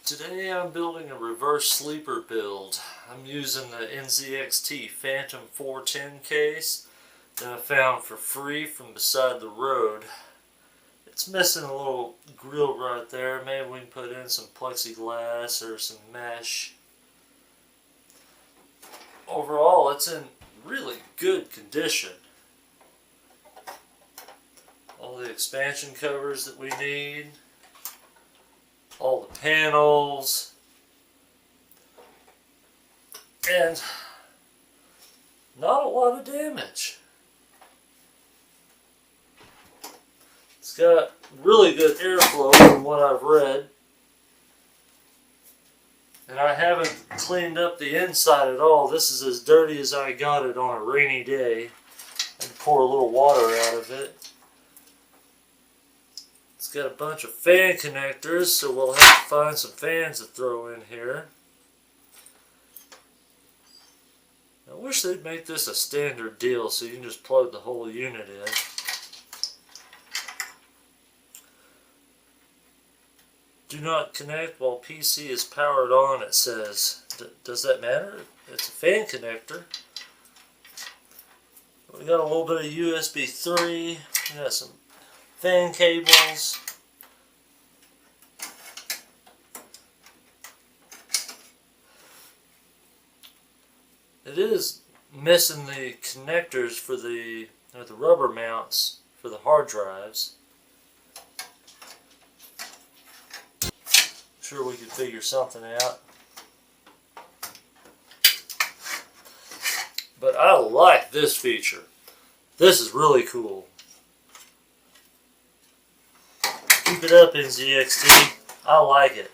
Today I'm building a reverse sleeper build. I'm using the NZXT Phantom 410 case that I found for free from beside the road. It's missing a little grill right there. Maybe we can put in some plexiglass or some mesh. Overall, it's in really good condition. All the expansion covers that we need. All the panels, and not a lot of damage. It's got really good airflow from what I've read, and I haven't cleaned up the inside at all. This is as dirty as I got it on a rainy day. And pour a little water out of it. It's got a bunch of fan connectors, so we'll have to find some fans to throw in here. I wish they'd make this a standard deal so you can just plug the whole unit in. Do not connect while PC is powered on, it says. Does that matter? It's a fan connector. We got a little bit of USB 3. We got some fan cables. It is missing the connectors for the rubber mounts for the hard drives. I'm sure we could figure something out. But I like this feature. This is really cool. Keep it up, NZXT. I like it.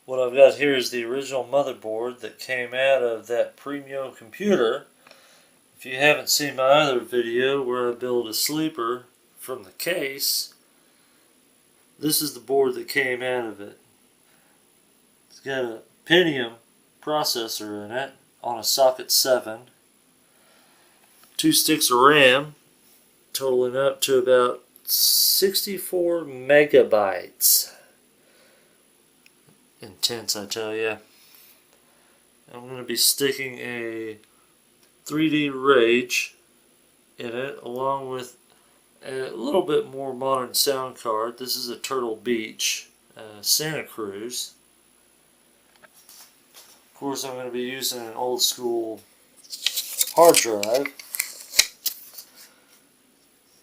What I've got here is the original motherboard that came out of that Premio Computer. If you haven't seen my other video where I build a sleeper from the case, this is the board that came out of it. It's got a Pentium processor in it on a socket 7, 2 sticks of RAM, totaling up to about 64 megabytes. Intense, I tell you. I'm going to be sticking a 3D Rage in it, along with a little bit more modern sound card. This is a Turtle Beach Santa Cruz. Of course, I'm going to be using an old school hard drive,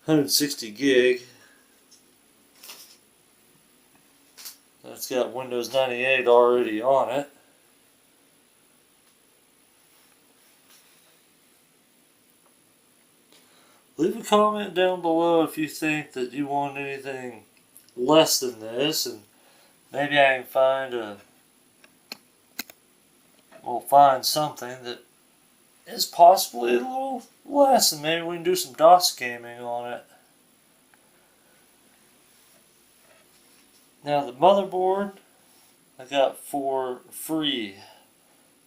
160 gig. It's got Windows 98 already on it. Leave a comment down below if you think that you want anything less than this, and maybe I can find something that is possibly a little less, and maybe we can do some DOS gaming on it. Now the motherboard I got for free.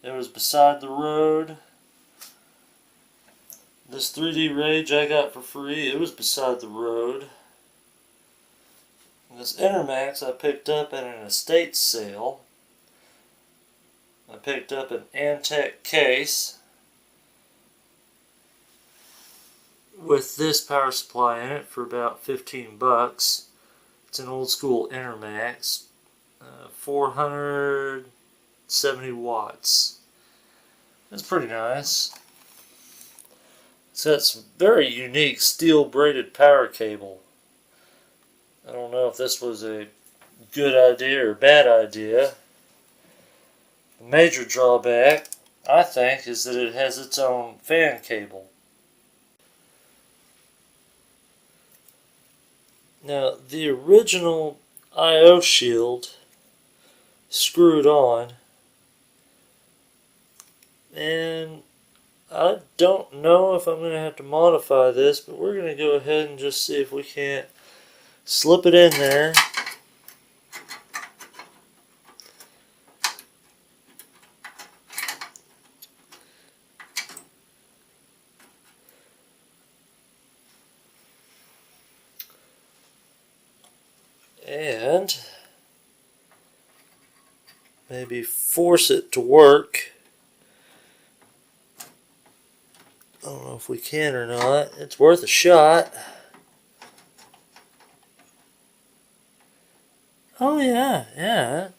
It was beside the road. This 3D Rage I got for free. It was beside the road. And this Intermax I picked up at an estate sale. I picked up an Antec case with this power supply in it for about 15 bucks. It's an old school Intermax, 470 watts. That's pretty nice. It's got some very unique steel braided power cable. I don't know if this was a good idea or bad idea. The major drawback, I think, is that it has its own fan cable. Now, the original I/O shield screwed on, and I don't know if I'm going to have to modify this, but we're going to go ahead and just see if we can't slip it in there and maybe force it to work. I don't know if we can or not. It's worth a shot. Oh yeah, yeah.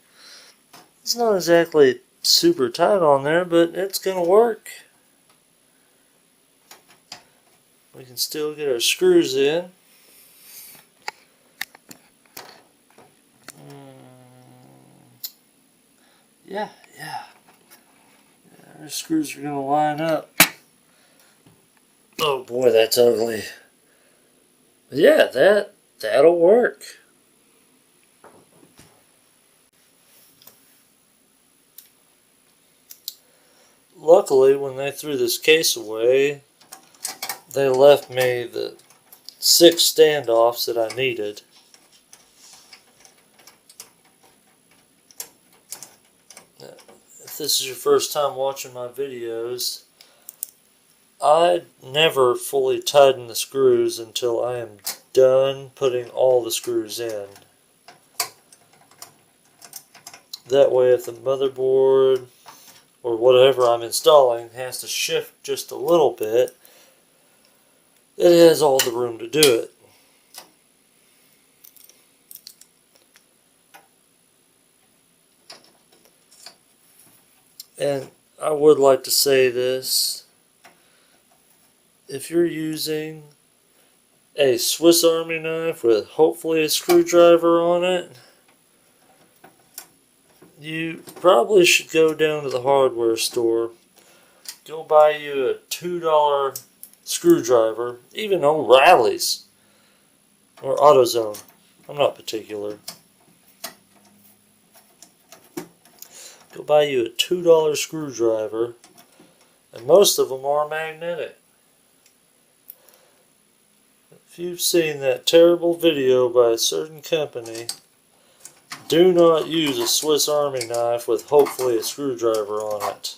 It's not exactly super tight on there, but it's gonna work. We can still get our screws in. Yeah. Our screws are gonna line up. Oh boy, that's ugly. But yeah, that'll work. Luckily, when they threw this case away, they left me the 6 standoffs that I needed. If this is your first time watching my videos, I never fully tighten the screws until I am done putting all the screws in. That way, if the motherboard or whatever I'm installing has to shift just a little bit, it has all the room to do it. And I would like to say this: if you're using a Swiss Army knife with hopefully a screwdriver on it, you probably should go down to the hardware store. Go buy you a $2 screwdriver, even O'Reilly's or AutoZone. I'm not particular. Go buy you a $2 screwdriver, and most of them are magnetic. If you've seen that terrible video by a certain company, do not use a Swiss Army knife with hopefully a screwdriver on it.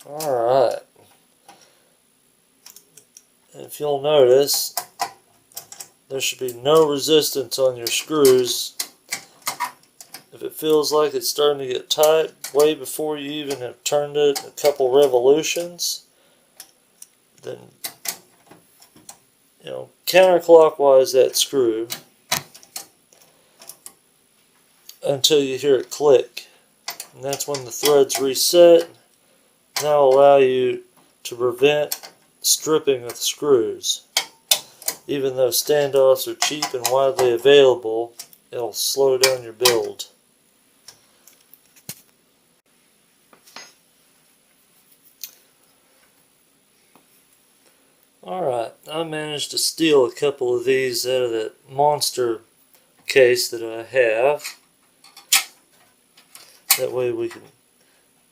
Alright. If you'll notice, there should be no resistance on your screws. If it feels like it's starting to get tight way before you even have turned it a couple revolutions, then, counterclockwise that screw until you hear it click. And that's when the threads reset. And that'll allow you to prevent stripping of the screws. Even though standoffs are cheap and widely available, it'll slow down your build. Alright, I managed to steal a couple of these out of that monster case that I have. That way we can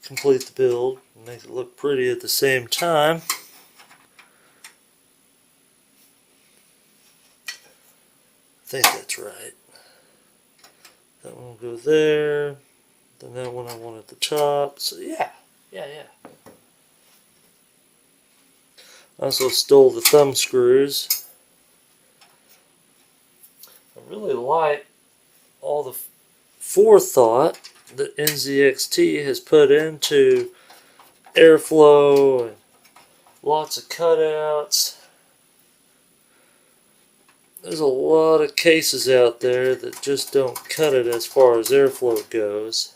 complete the build and make it look pretty at the same time. I think that's right. That one will go there. Then that one I want at the top. So yeah. I also stole the thumb screws. I really like all the forethought that NZXT has put into airflow and lots of cutouts. There's a lot of cases out there that just don't cut it as far as airflow goes.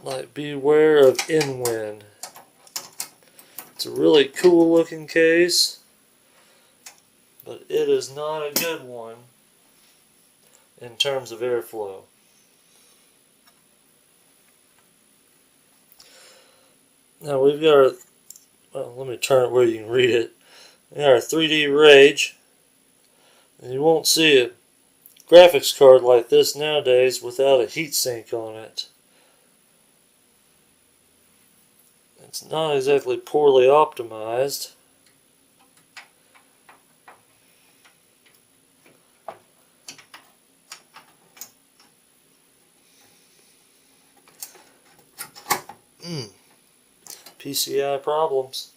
Like, beware of InWin. It's a really cool looking case, but it is not a good one in terms of airflow. Now we've got our, well, let me turn it where you can read it. We got our 3D Rage, and you won't see a graphics card like this nowadays without a heatsink on it. It's not exactly poorly optimized. PCI problems.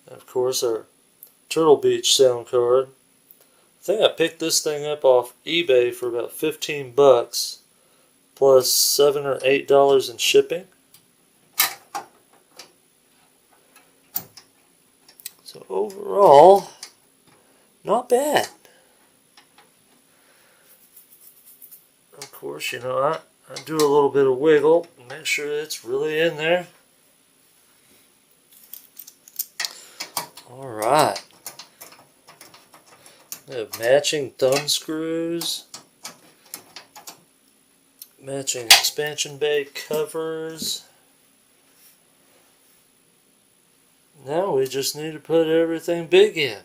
Of course, our Turtle Beach sound card. I think I picked this thing up off eBay for about 15 bucks, plus $7 or $8 in shipping. So overall, not bad. Of course, you know, I do a little bit of wiggle, make sure it's really in there. Alright. We have matching thumb screws, matching expansion bay covers. Now we just need to put everything big in.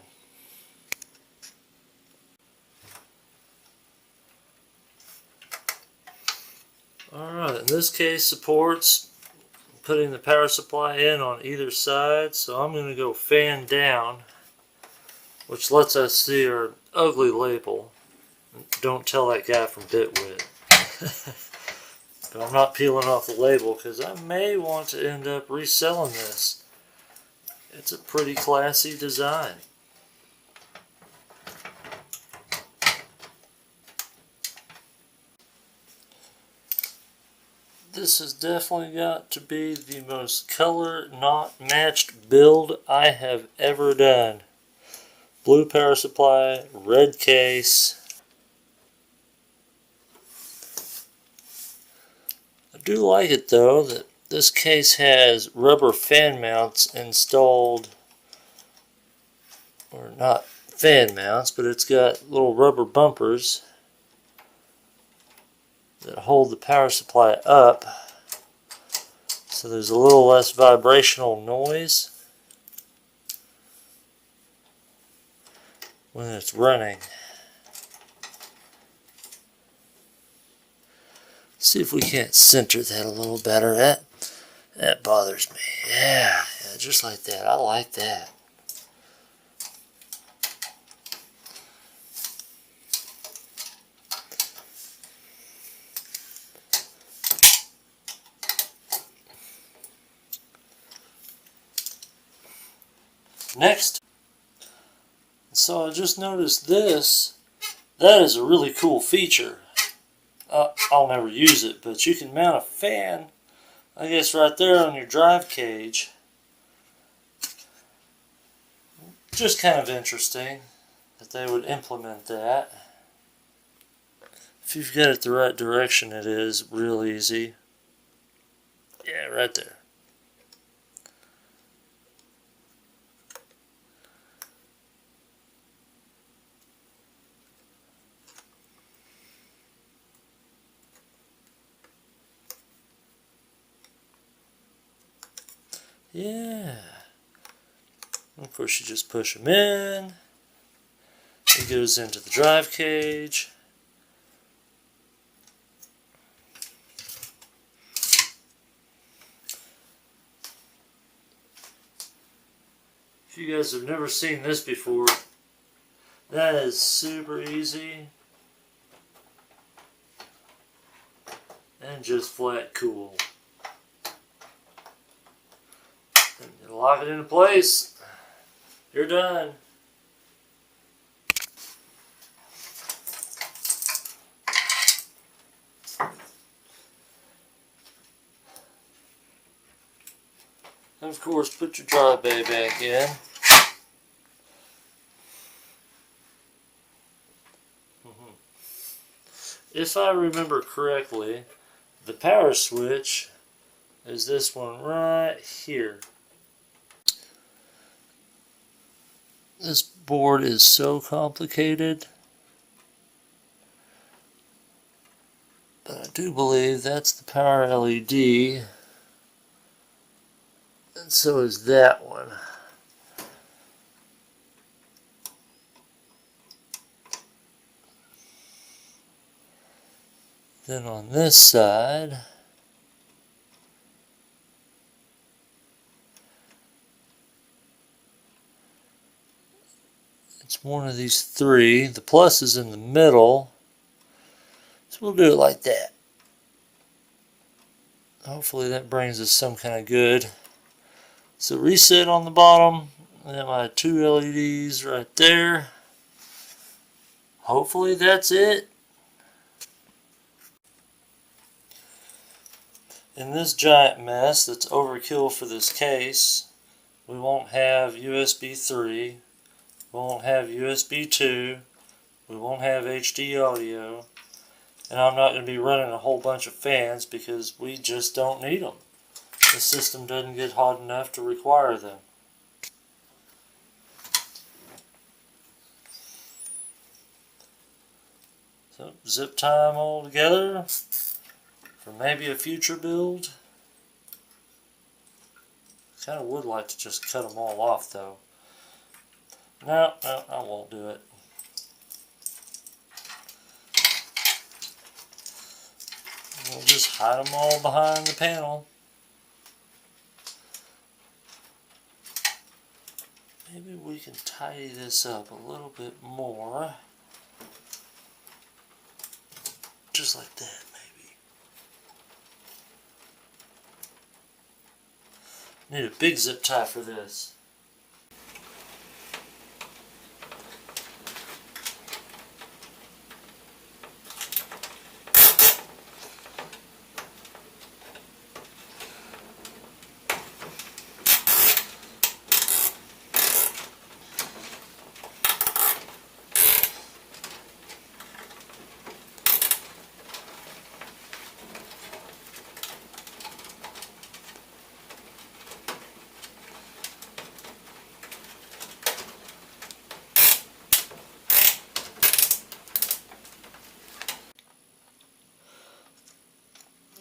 Alright, in this case supports putting the power supply in on either side, so I'm going to go fan down, which lets us see our ugly label. Don't tell that guy from Bitwit. But I'm not peeling off the label because I may want to end up reselling this. It's a pretty classy design. This has definitely got to be the most color not matched build I have ever done. Blue power supply, red case. I do like it though that this case has rubber fan mounts installed, or not fan mounts, but it's got little rubber bumpers that hold the power supply up, so there's a little less vibrational noise when it's running. See if we can't center that a little better. That bothers me. Yeah, just like that. I like that. Next, so I just noticed this. That is a really cool feature. I'll never use it, but you can mount a fan, I guess, right there on your drive cage. Just kind of interesting that they would implement that. If you've got it the right direction, it is real easy. Yeah, right there. Yeah. Of course, you just push them in. It goes into the drive cage. If you guys have never seen this before, that is super easy and just flat cool. And you lock it into place. You're done. And of course, put your drive bay back in. If I remember correctly, the power switch is this one right here. This board is so complicated, but I do believe that's the power LED, and so is that one. Then on this side, it's one of these three. The plus is in the middle, so we'll do it like that. Hopefully that brings us some kind of good. So reset on the bottom. I got my 2 LEDs right there. Hopefully that's it. In this giant mess that's overkill for this case, we won't have USB 3, we won't have USB 2, we won't have HD audio, and I'm not going to be running a whole bunch of fans because we just don't need them. The system doesn't get hot enough to require them. So zip tie them all together for maybe a future build. Kind of would like to just cut them all off though. No, I won't do it. We'll just hide them all behind the panel. Maybe we can tidy this up a little bit more. Just like that, maybe. Need a big zip tie for this.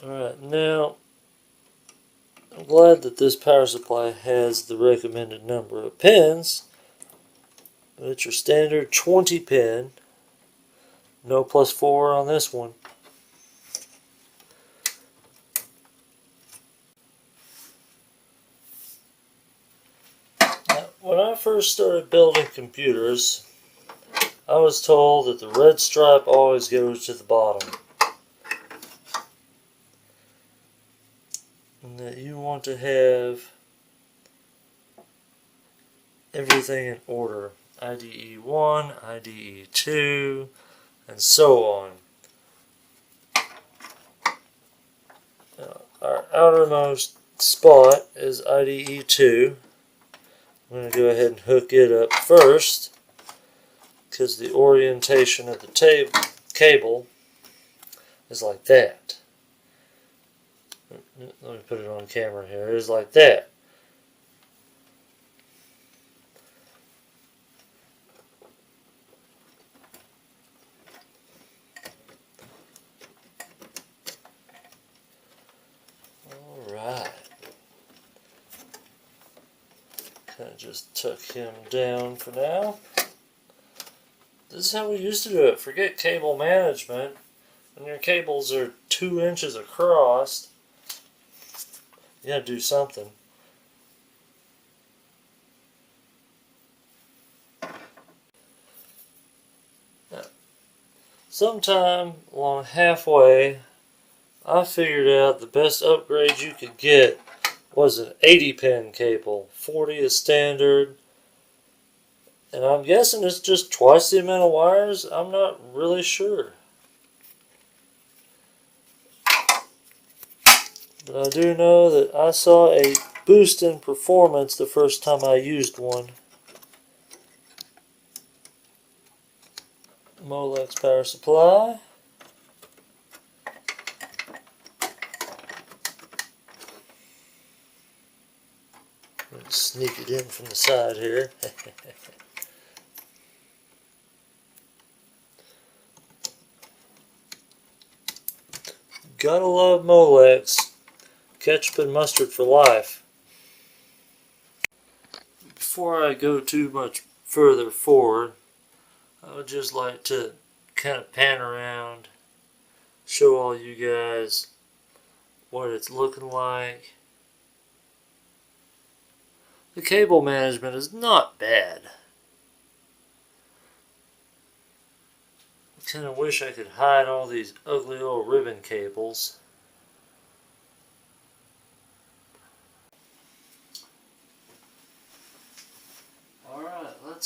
Alright, now I'm glad that this power supply has the recommended number of pins, but it's your standard 20 pin, no +4 on this one. Now, when I first started building computers, I was told that the red stripe always goes to the bottom. And that you want to have everything in order. IDE 1, IDE 2, and so on. Now, our outermost spot is IDE 2. I'm going to go ahead and hook it up first because the orientation of the cable is like that. Let me put it on camera here. It is like that. Alright. Kind of just tuck him down for now. This is how we used to do it. Forget cable management. When your cables are 2 inches across, you gotta do something. Now, sometime along halfway, I figured out the best upgrade you could get was an 80 pin cable. 40 is standard. And I'm guessing it's just twice the amount of wires. I'm not really sure. But I do know that I saw a boost in performance the first time I used one. Molex power supply. Let's sneak it in from the side here. Gotta love Molex. Ketchup and mustard for life. Before I go too much further forward, I would just like to kind of pan around, show all you guys what it's looking like. The cable management is not bad. I kind of wish I could hide all these ugly old ribbon cables.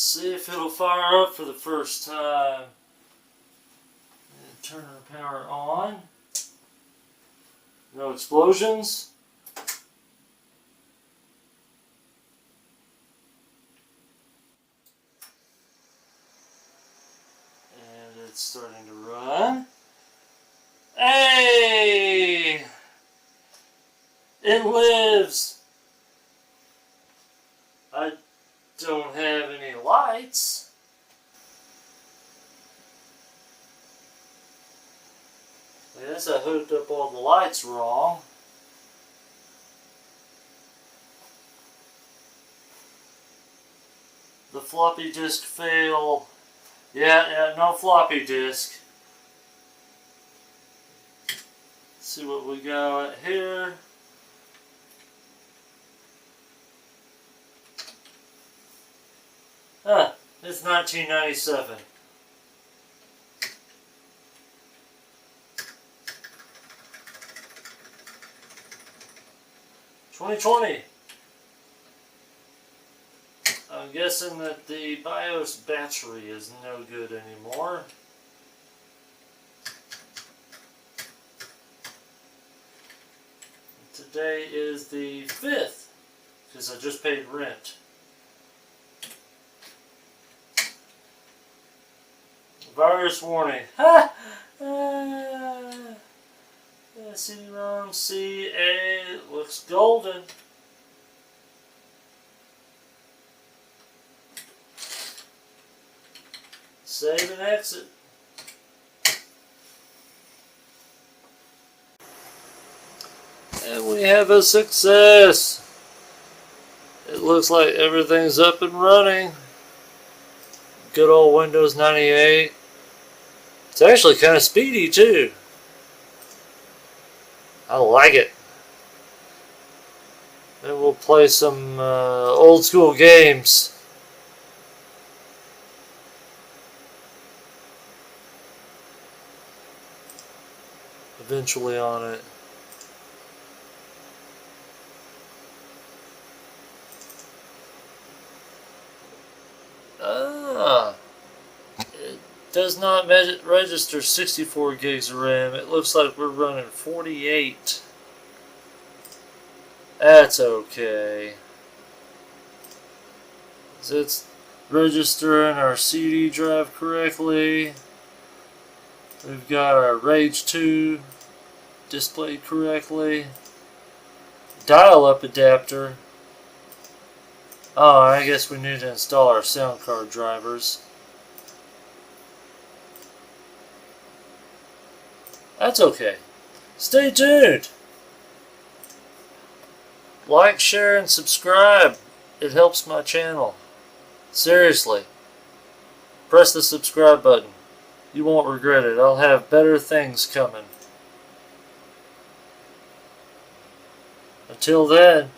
Let's see if it'll fire up for the first time. And turn our power on. No explosions. And it's starting to run. Hey! It lives! I don't have any lights. I guess I hooked up all the lights wrong. The floppy disk failed. Yeah, no floppy disk. Let's see what we got here. It's 1997. $2020. I'm guessing that the BIOS battery is no good anymore. Today is the 5th, because I just paid rent. Virus warning. Ha! CD-ROM CA looks golden. Save and exit. And we have a success. It looks like everything's up and running. Good old Windows 98. It's actually kind of speedy too. I like it. And we'll play some old school games. Eventually on it. It does not register 64 gigs of RAM. It looks like we're running 48. That's okay. It's registering our CD drive correctly. We've got our Rage 2 displayed correctly. Dial-up adapter. Oh, I guess we need to install our sound card drivers. That's okay. Stay tuned. Like, share, and subscribe. It helps my channel. Seriously. Press the subscribe button. You won't regret it. I'll have better things coming. Until then,